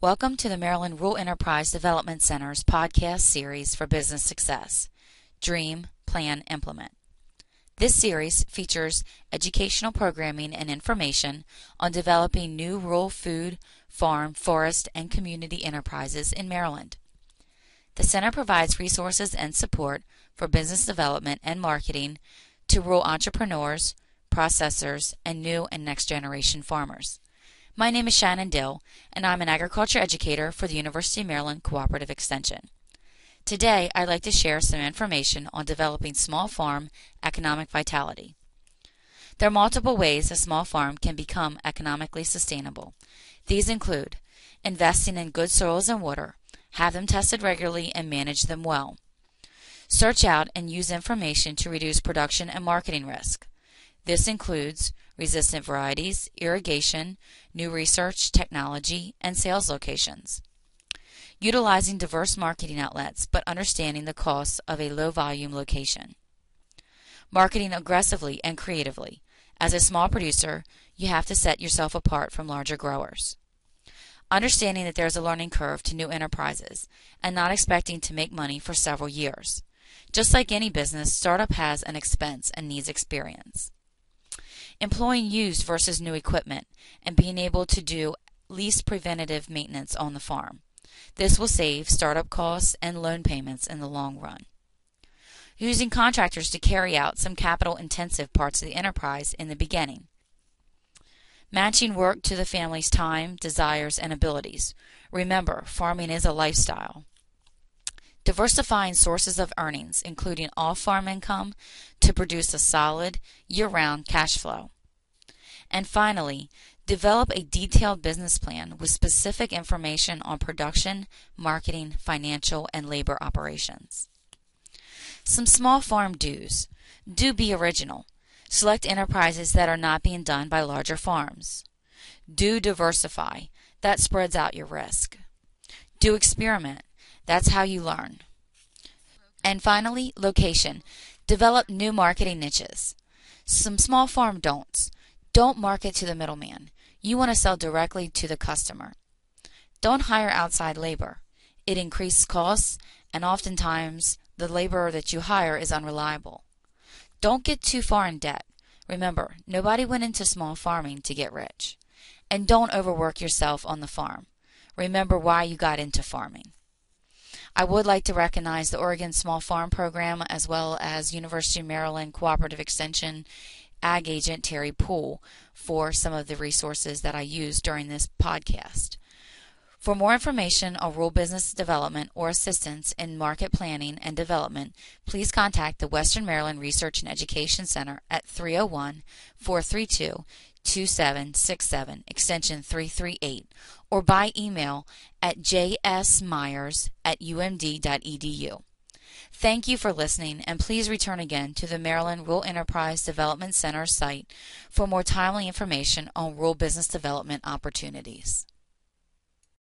Welcome to the Maryland Rural Enterprise Development Center's podcast series for business success, Dream, Plan, Implement. This series features educational programming and information on developing new rural food, farm, forest, and community enterprises in Maryland. The center provides resources and support for business development and marketing to rural entrepreneurs, processors, and new and next generation farmers. My name is Shannon Dill, and I'm an agriculture educator for the University of Maryland Cooperative Extension. Today, I'd like to share some information on developing small farm economic vitality. There are multiple ways a small farm can become economically sustainable. These include investing in good soils and water, have them tested regularly, and manage them well. Search out and use information to reduce production and marketing risk. This includes resistant varieties, irrigation, new research, technology, and sales locations. Utilizing diverse marketing outlets, but understanding the costs of a low-volume location. Marketing aggressively and creatively. As a small producer, you have to set yourself apart from larger growers. Understanding that there's a learning curve to new enterprises, and not expecting to make money for several years. Just like any business, startup has an expense and needs experience. Employing used versus new equipment and being able to do least preventative maintenance on the farm. This will save startup costs and loan payments in the long run. Using contractors to carry out some capital-intensive parts of the enterprise in the beginning. Matching work to the family's time, desires, and abilities. Remember, farming is a lifestyle. Diversifying sources of earnings, including off-farm income, to produce a solid, year-round cash flow. And finally, develop a detailed business plan with specific information on production, marketing, financial, and labor operations. Some small farm do's. Do be original. Select enterprises that are not being done by larger farms. Do diversify. That spreads out your risk. Do experiment. That's how you learn. And finally, location. Develop new marketing niches. Some small farm don'ts. Don't market to the middleman. You want to sell directly to the customer. Don't hire outside labor. It increases costs, and oftentimes the labor that you hire is unreliable. Don't get too far in debt. Remember, nobody went into small farming to get rich. And don't overwork yourself on the farm. Remember why you got into farming. I would like to recognize the Oregon Small Farm Program as well as University of Maryland Cooperative Extension Ag Agent Terry Poole for some of the resources that I used during this podcast. For more information on rural business development or assistance in market planning and development, please contact the Western Maryland Research and Education Center at 301-432-2767, extension 338, or by email at jsmyers@umd.edu. Thank you for listening, and please return again to the Maryland Rural Enterprise Development Center site for more timely information on rural business development opportunities.